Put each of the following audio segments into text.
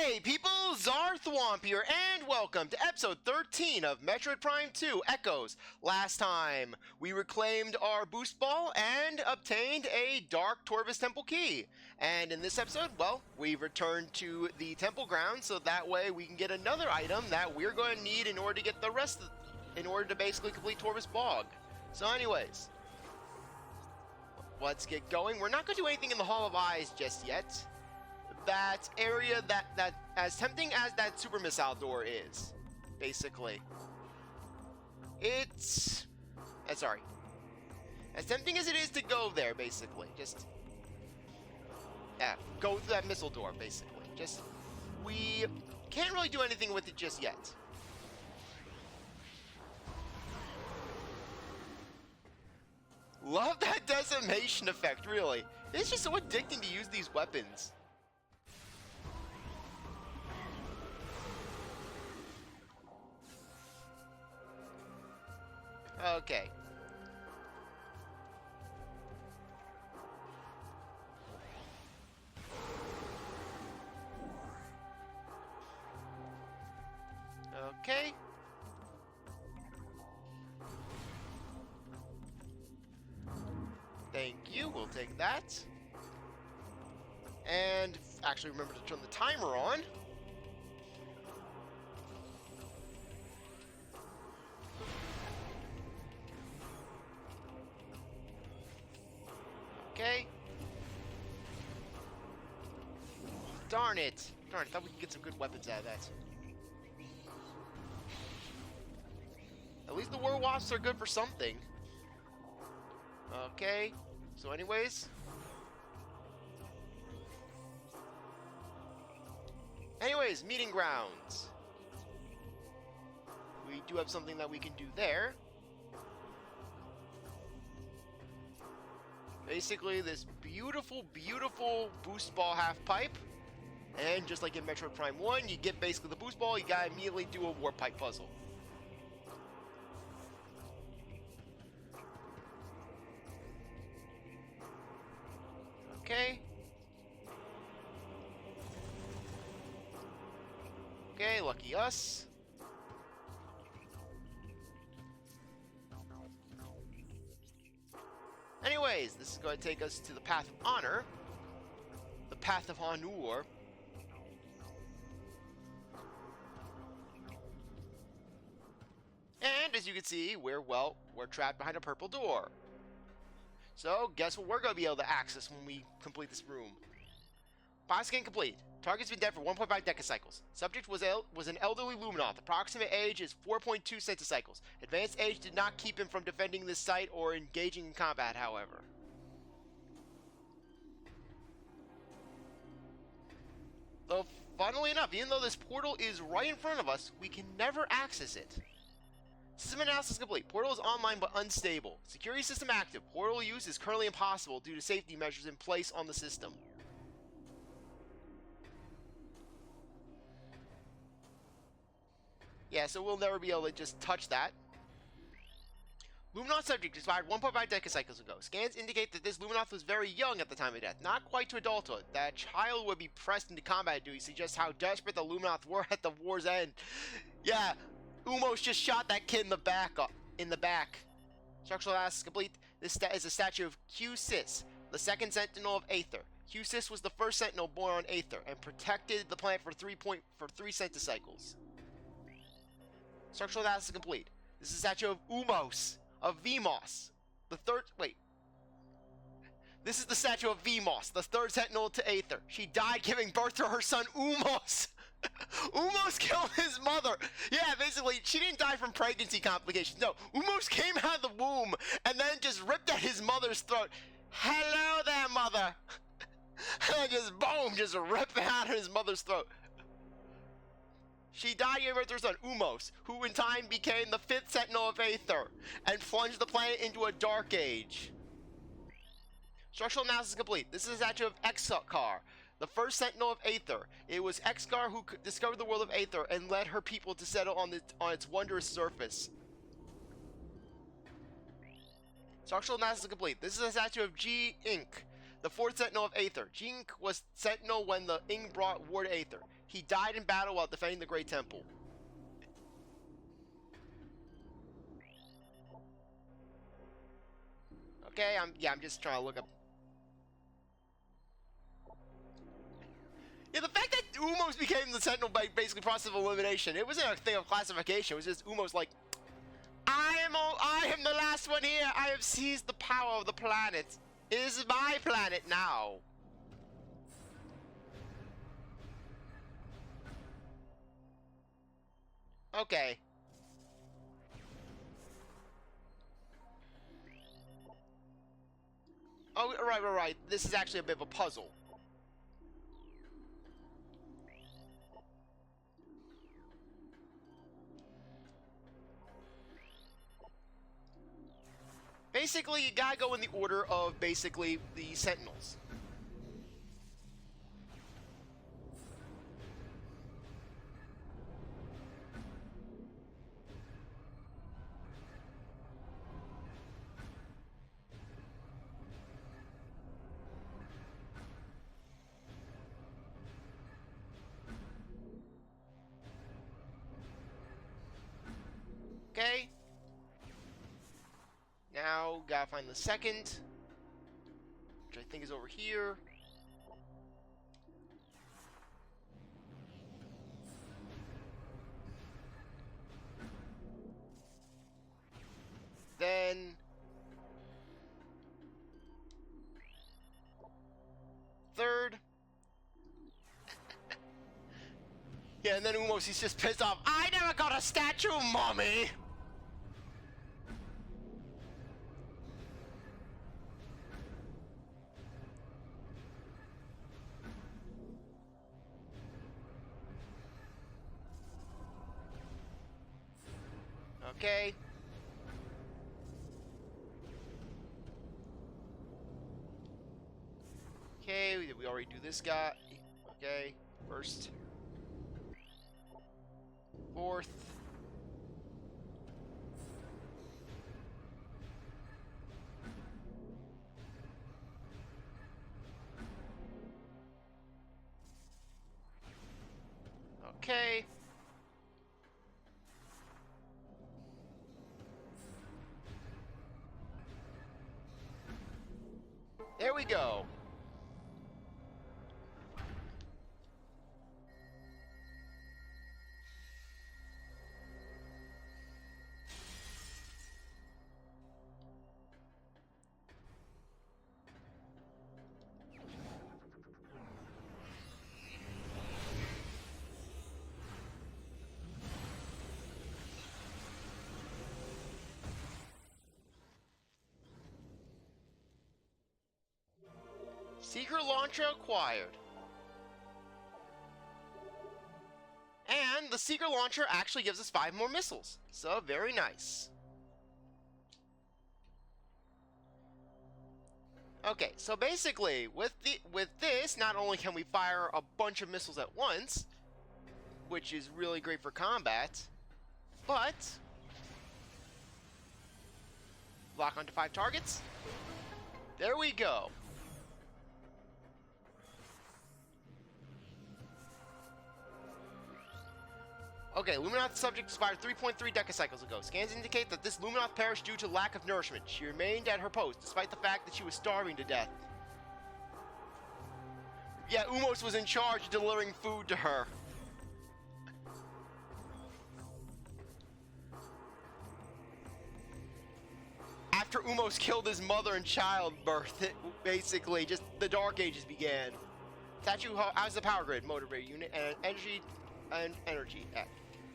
Hey people, CzarThwomp here, and welcome to episode 13 of Metroid Prime 2 Echoes. Last time, we reclaimed our boost ball and obtained a Dark Torvus Temple key. And in this episode, well, we returned to the temple grounds, so that way we can get another item that we're going to need in order to get the rest of, in order to basically complete Torvus Bog. So anyways, let's get going. We're not going to do anything in the Hall of Eyes just yet. That area, that as tempting as that super missile door is, basically, it's sorry, as tempting as it is to go there, basically, just go through that missile door, basically. Just, we can't really do anything with it just yet. Love that decimation effect, really. It's just so addicting to use these weapons. Okay. Okay. Thank you, we'll take that. And actually remember to turn the timer on. Okay. Darn it. Darn it, thought we could get some good weapons out of that. At least the war wasps are good for something. Okay. So anyways. Meeting grounds. We do have something that we can do there. Basically, this beautiful, beautiful boost ball half pipe. And just like in Metroid Prime 1, you get basically the boost ball, you gotta immediately do a warp pipe puzzle. Okay. Okay, lucky us. Anyways, this is going to take us to the Path of Honor. The Path of Honor. And as you can see, we're trapped behind a purple door. So, guess what we're going to be able to access when we complete this room. Boss scan complete. Target's been dead for 1.5 decacycles. Subject was an elderly Luminoth. Approximate age is 4.2 centicycles. Advanced age did not keep him from defending this site or engaging in combat, however. Though, funnily enough, even though this portal is right in front of us, we can never access it. System analysis complete. Portal is online but unstable. Security system active. Portal use is currently impossible due to safety measures in place on the system. Yeah, so we'll never be able to just touch that. Luminoth subject expired 1.5 decacycles ago. Scans indicate that this Luminoth was very young at the time of death, not quite to adulthood. That a child would be pressed into combat duty suggests how desperate the Luminoth were at the war's end. Yeah, Umos just shot that kid in the back. Structural analysis complete. This is a statue of Q-Sis, the second Sentinel of Aether. Q-Sis was the first Sentinel born on Aether and protected the planet for 3 centicycles. Structural analysis complete. This is a statue of Umos, of Vmos. This is the statue of Vmos, the third Sentinel to Aether. She died giving birth to her son Umos. Umos killed his mother. Yeah, basically, she didn't die from pregnancy complications. No, Umos came out of the womb and then just ripped at his mother's throat. Hello there, mother. And just boom, just ripped out his mother's throat. She died giving birth to her son, Umos, who in time became the 5th Sentinel of Aether, and plunged the planet into a dark age. Structural analysis complete. This is a statue of Exar, the first Sentinel of Aether. It was Exar who discovered the world of Aether and led her people to settle on its wondrous surface. Structural analysis complete. This is a statue of G. Inc., the fourth Sentinel of Aether. Jink was Sentinel when the Ing brought war to Aether. He died in battle while defending the Great Temple. Okay, I'm just trying to look up. Yeah, the fact that Umos became the Sentinel by basically process of elimination, it wasn't a thing of classification. It was just Umos like, I am the last one here. I have seized the power of the planet. It is my planet now. Okay. Oh, right. This is actually a bit of a puzzle. Basically, you gotta go in the order of basically the Sentinels. Okay. Now, gotta find the second, which I think is over here. Then third. Yeah, and then Umos, he's just pissed off. I never got a statue, mommy! Okay. Okay, we already do this guy. Okay, first. Fourth. Okay. There we go. Secret launcher acquired. And the secret launcher actually gives us 5 more missiles. So very nice. Okay, so basically with this, not only can we fire a bunch of missiles at once, which is really great for combat, but lock onto 5 targets. There we go. Okay, Luminoth subject expired 3.3 decacycles ago. Scans indicate that this Luminoth perished due to lack of nourishment. She remained at her post, despite the fact that she was starving to death. Yeah, Umos was in charge of delivering food to her. After Umos killed his mother in childbirth, basically, just the Dark Ages began. Statue, how's the power grid? Motor ray unit and energy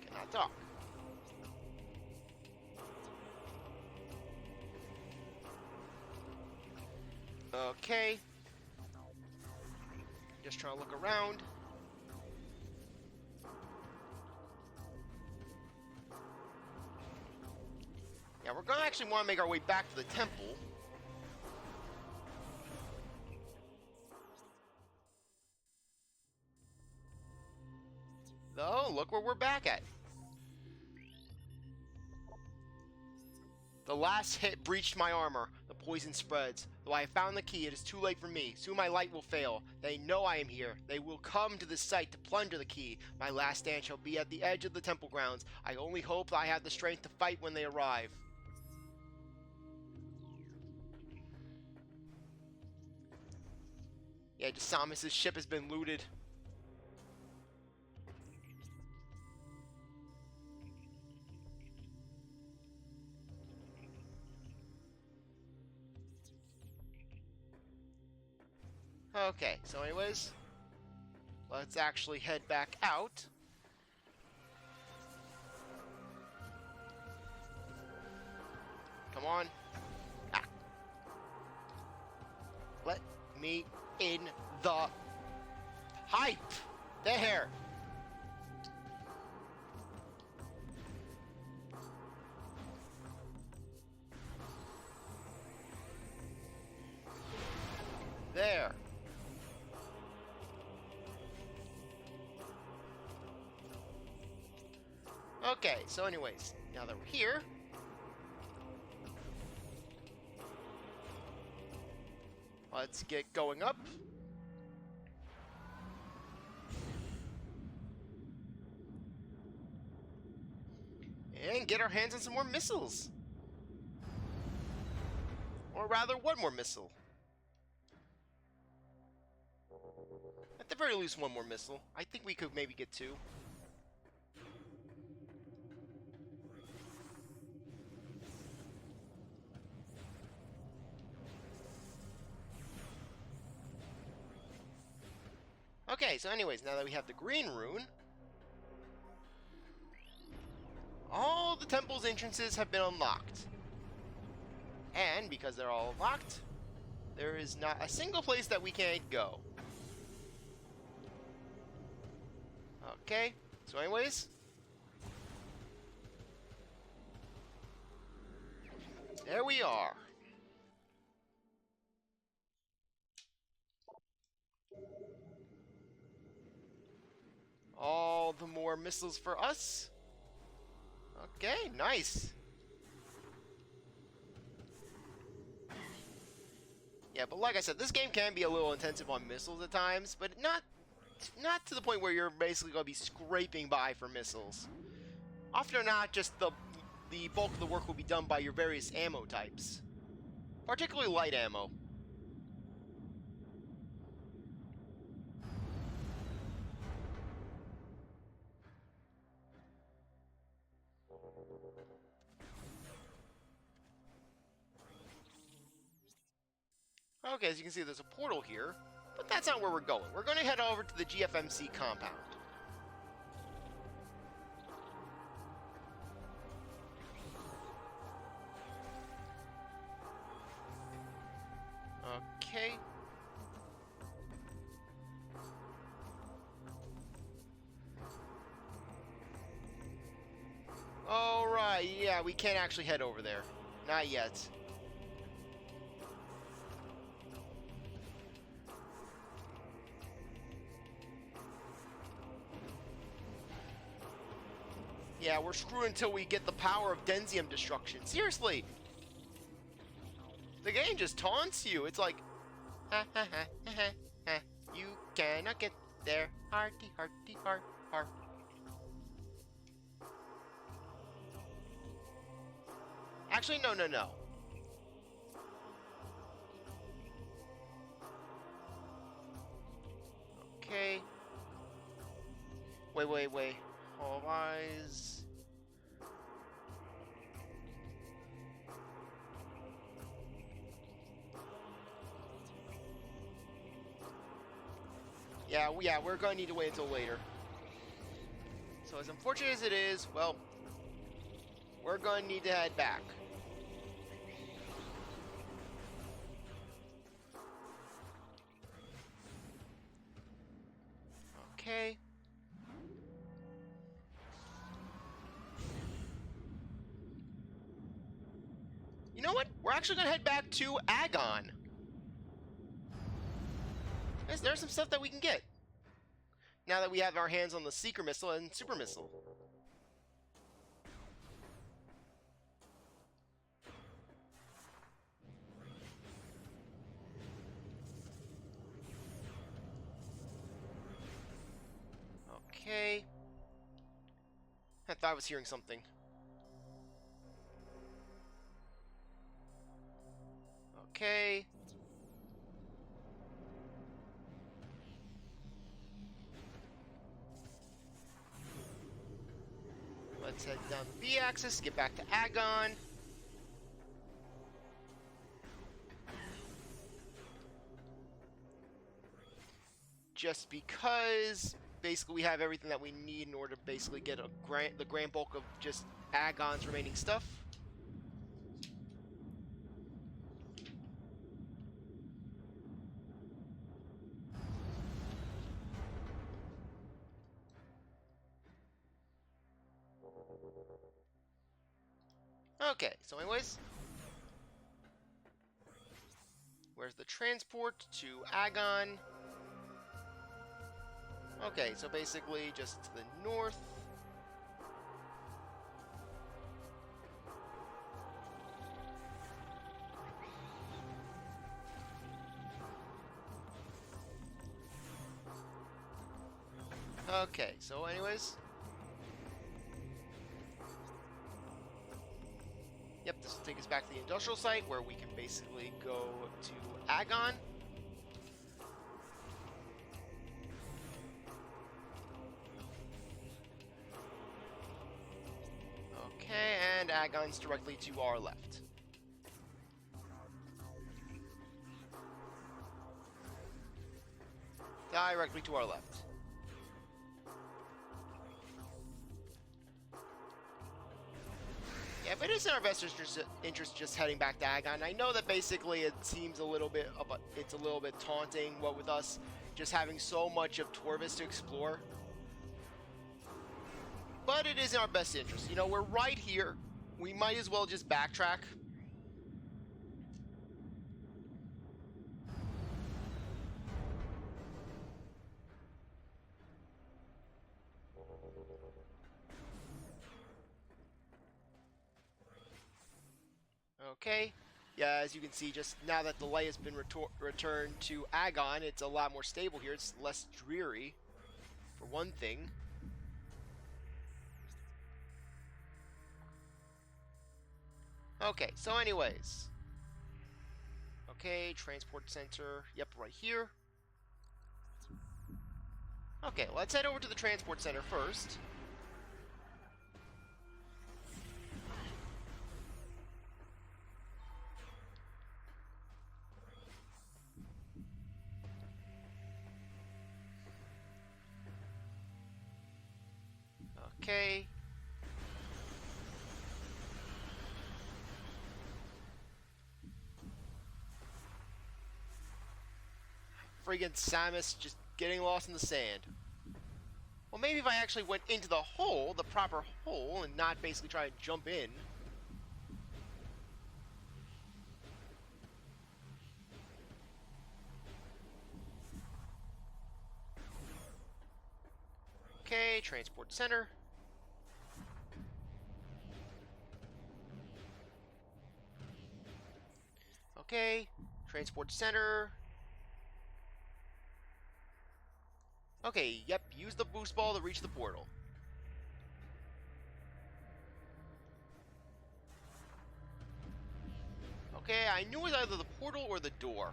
cannot talk. Okay. Just trying to look around. Yeah, we're gonna actually want to make our way back to the temple. Though, look where we're back at. The last hit breached my armor. The poison spreads. Though I have found the key, it is too late for me. Soon my light will fail. They know I am here. They will come to this site to plunder the key. My last stand shall be at the edge of the temple grounds. I only hope I have the strength to fight when they arrive. Yeah, just Samus's ship has been looted. Okay, so anyways, let's actually head back out. Come on. Ah. Let me in the hype. There. There. Okay, so anyways, now that we're here, let's get going up. And get our hands on some more missiles. Or rather, one more missile. At the very least, one more missile. I think we could maybe get two. Okay, so anyways, now that we have the green rune, all the temple's entrances have been unlocked. And because they're all unlocked, there is not a single place that we can't go. Okay, so anyways, there we are. All the more missiles for us. Okay, nice. Yeah, but like I said, this game can be a little intensive on missiles at times, but not to the point where you're basically going to be scraping by for missiles. Often or not, just the bulk of the work will be done by your various ammo types, particularly light ammo. Okay, as you can see, there's a portal here, but that's not where we're going. We're going to head over to the GFMC compound. Okay. Alright, yeah, we can't actually head over there. Not yet. Yeah, we're screwed until we get the power of Denzium destruction. Seriously! The game just taunts you. It's like, ha ha ha ha ha ha. You cannot get there. Hearty, hearty, heart, heart. Actually, no. Okay. Wait. All eyes. Yeah, we're going to need to wait until later. So as unfortunate as it is, well, we're going to need to head back. Okay. You know what? We're actually going to head back to Agon. There's some stuff that we can get. Now that we have our hands on the Seeker Missile and Super Missile. Okay. I thought I was hearing something. Okay. Let's head down the B-axis, get back to Agon. Just because basically we have everything that we need in order to basically get the grand bulk of just Agon's remaining stuff. Okay, so anyways, where's the transport to Agon? Okay, so basically just to the north. Okay, so anyways. Yep, this will take us back to the industrial site where we can basically go to Agon. Okay, and Agon's directly to our left. Directly to our left. Yeah, but it's in our best interest just heading back to Agon. I know that basically it seems a little bit taunting, what with us just having so much of Torvus to explore. But it is in our best interest. You know, we're right here. We might as well just backtrack. Okay. Yeah, as you can see, just now that the light has been returned to Agon, it's a lot more stable here. It's less dreary, for one thing. Okay, so anyways. Okay, transport center. Yep, right here. Okay, let's head over to the transport center first. Okay. Friggin' Samus just getting lost in the sand. Well, maybe if I actually went into the hole, the proper hole, and not basically try to jump in. Okay, transport center. Okay, transport center. Okay, yep, use the boost ball to reach the portal. Okay, I knew it was either the portal or the door.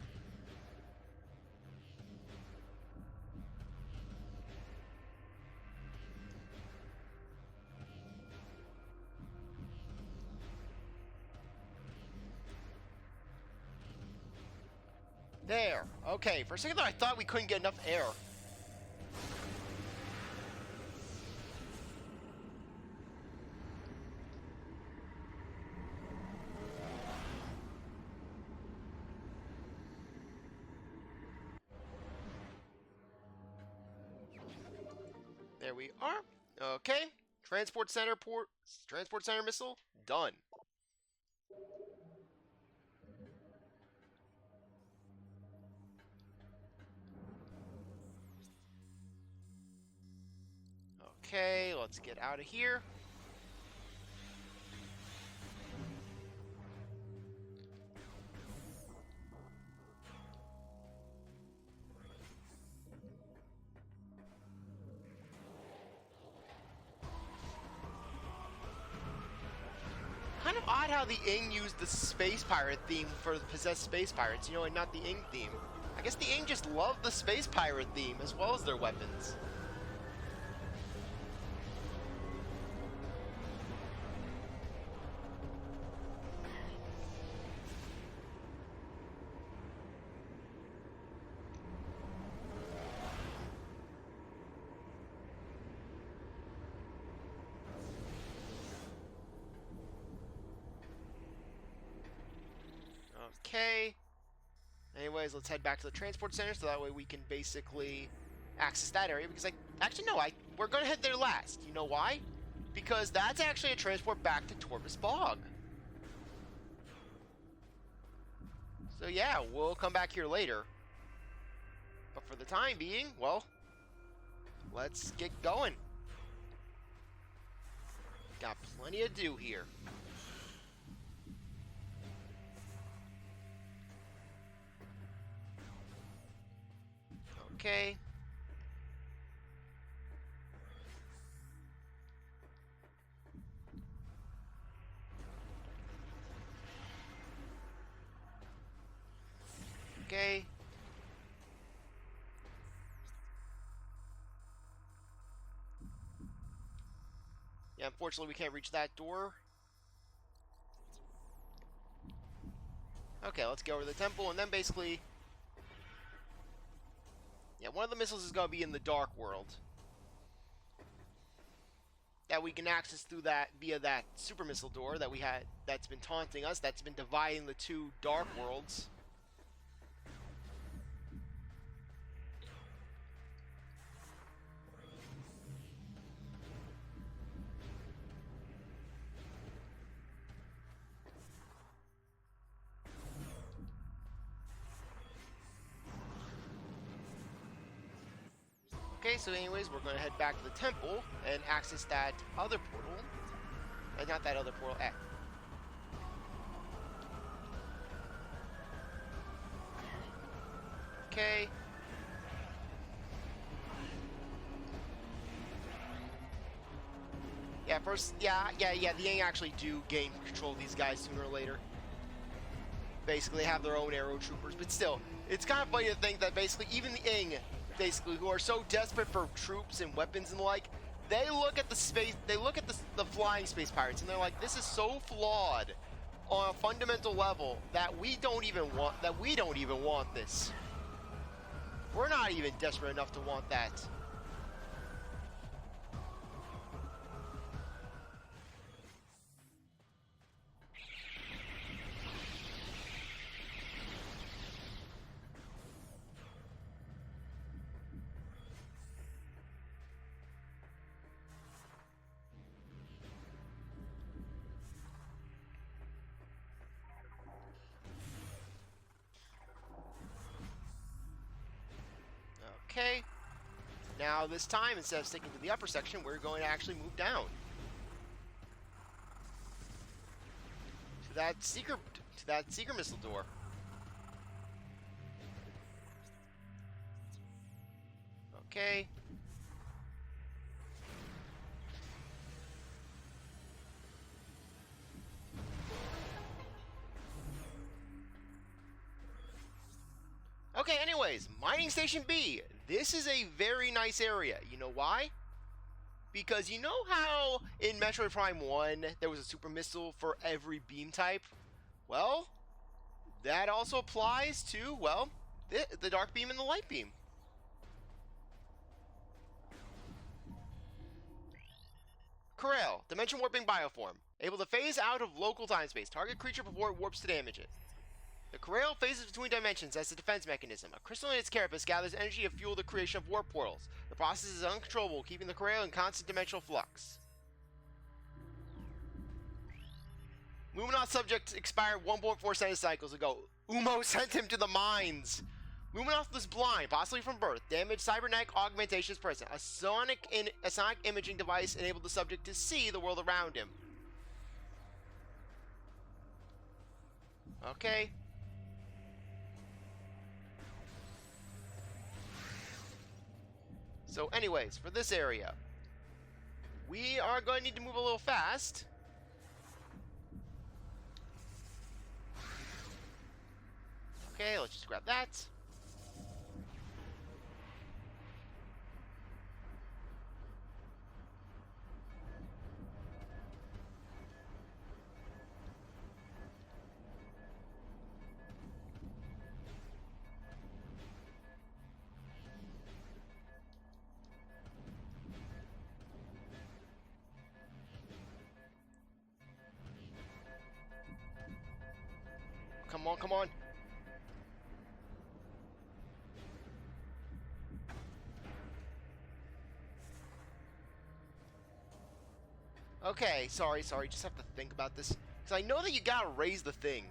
There. Okay, for a second there I thought we couldn't get enough air. There we are. Okay. Transport center missile done. Okay, let's get out of here. of odd how the Ing used the space pirate theme for the possessed space pirates, you know, and not the Ing theme. I guess the Ing just love the space pirate theme as well as their weapons. Okay. Anyways, let's head back to the transport center so that way we can basically access that area. Because, actually, no, we're going to head there last. You know why? Because that's actually a transport back to Torvus Bog. So, yeah, we'll come back here later. But for the time being, well, let's get going. Got plenty to do here. Okay. Okay. Yeah, unfortunately we can't reach that door. Okay, let's go over to the temple and then basically... Yeah, one of the missiles is going to be in the dark world. That we can access through that via that super missile door that we had, that's been taunting us, that's been dividing the two dark worlds. Okay, so anyways, we're going to head back to the temple and access that other portal. Not that other portal, Okay. Yeah, first, yeah, the Yang actually do gain control of these guys sooner or later. Basically, they have their own arrow troopers, but still, it's kind of funny to think that basically even the Ing, basically, who are so desperate for troops and weapons and the like, they look at the space, they look at the flying space pirates, and they're like, this is so flawed on a fundamental level that we don't even want this. We're not even desperate enough to want that. Okay. Now this time, instead of sticking to the upper section, we're going to actually move down to that seeker missile door. Okay. Okay, anyways, Mining Station B. This is a very nice area. You know why? Because you know how in Metroid Prime 1 there was a super missile for every beam type? Well, that also applies to, well, the dark beam and the light beam. Corral, dimension warping bioform. Able to phase out of local time space. Target creature before it warps to damage it. The Corral phases between dimensions as a defense mechanism. A crystal in its carapace gathers energy to fuel the creation of warp portals. The process is uncontrollable, keeping the Corral in constant dimensional flux. Luminoth subject expired 1.4 cycles ago. Umo sent him to the mines. Luminoth was blind, possibly from birth. Damaged cybernetic augmentation is present. A sonic imaging device enabled the subject to see the world around him. Okay. So anyways, for this area, we are going to need to move a little fast. Okay, let's just grab that. Come on, come on. Okay, sorry, just have to think about this. Because I know that you gotta raise the thing.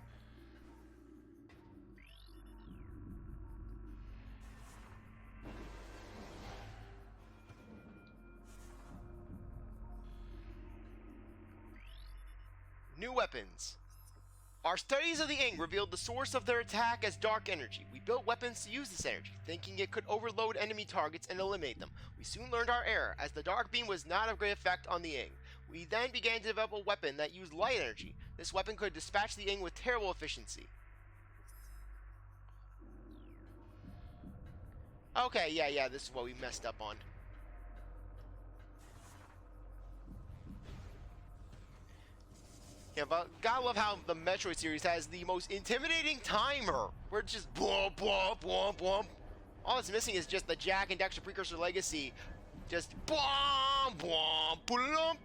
New weapons. Our studies of the Ing revealed the source of their attack as dark energy. We built weapons to use this energy, thinking it could overload enemy targets and eliminate them. We soon learned our error, as the dark beam was not of great effect on the Ing. We then began to develop a weapon that used light energy. This weapon could dispatch the Ing with terrible efficiency. Okay, yeah, this is what we messed up on. Yeah, but gotta love how the Metroid series has the most intimidating timer. Where it's just blomp, blomp, blomp, blomp. All that's missing is just the Jak and Daxter Precursor Legacy. Just blomp, blomp, blomp.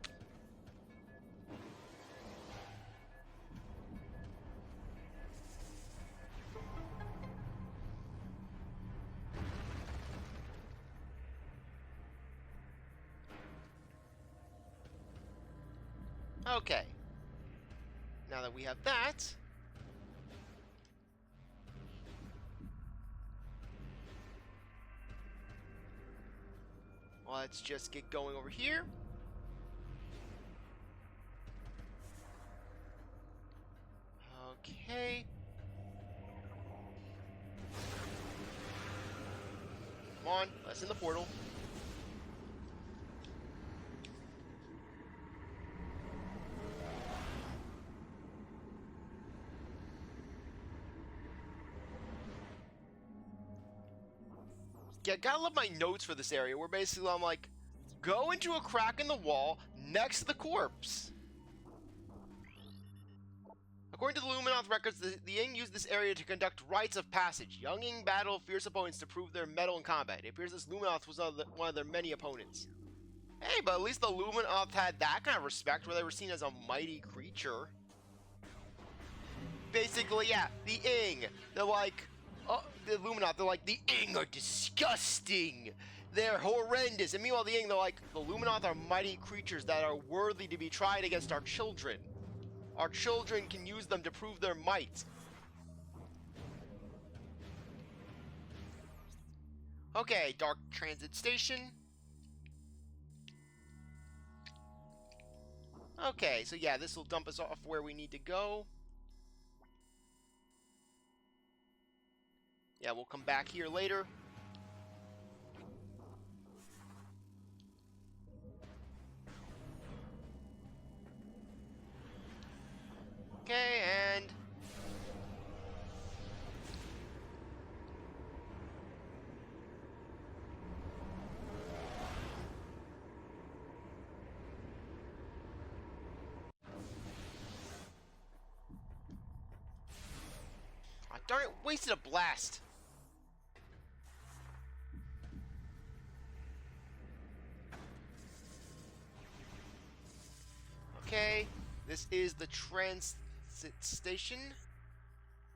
Okay. Now that we have that, let's just get going over here. Okay. Come on, let's in the portal. Yeah, gotta love my notes for this area, where basically I'm like, go into a crack in the wall next to the corpse. According to the Luminoth records, the Ing used this area to conduct rites of passage. Young Ing battle fierce opponents to prove their mettle in combat. It appears this Luminoth was one of their many opponents. Hey, but at least the Luminoth had that kind of respect, where they were seen as a mighty creature. Basically, yeah, the Ing. They're like, the Luminoth, they're like, the Ing are disgusting. They're horrendous. And meanwhile, the Ing, they're like, the Luminoth are mighty creatures that are worthy to be tried against our children. Our children can use them to prove their might. Okay, Dark Transit Station. Okay, so yeah, this will dump us off where we need to go. Yeah, we'll come back here later. Okay, and... oh, darn it, wasted a blast. Okay, this is the transit station.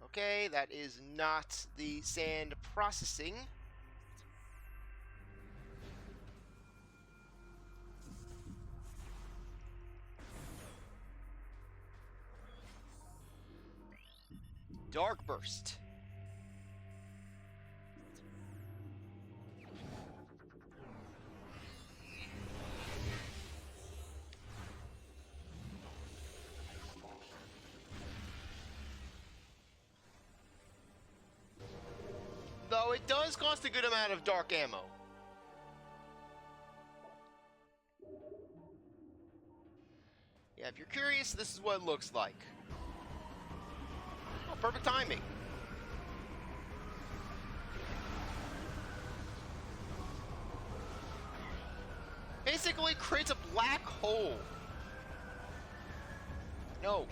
Okay, that is not the sand processing. Darkburst. Though it does cost a good amount of dark ammo. Yeah, if you're curious, this is what it looks like. Oh, perfect timing. basically creates a black hole. No.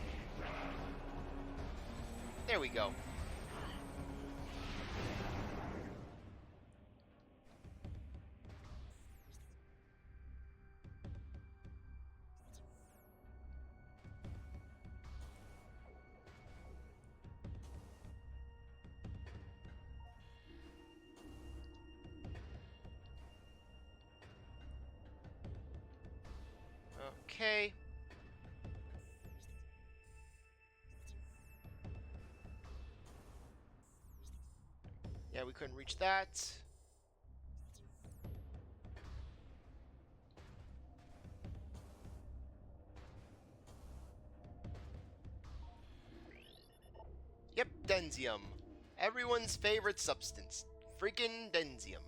There we go. Okay. Yeah, we couldn't reach that. Yep, Denzium. Everyone's favorite substance. Freaking Denzium.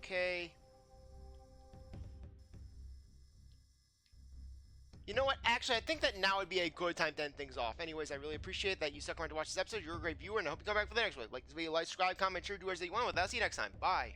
Okay. You know what? Actually, I think that now would be a good time to end things off. Anyways, I really appreciate that you stuck around to watch this episode. You're a great viewer, and I hope you come back for the next one. Like this video, like, subscribe, comment, share, do as you want with us. See you next time. Bye.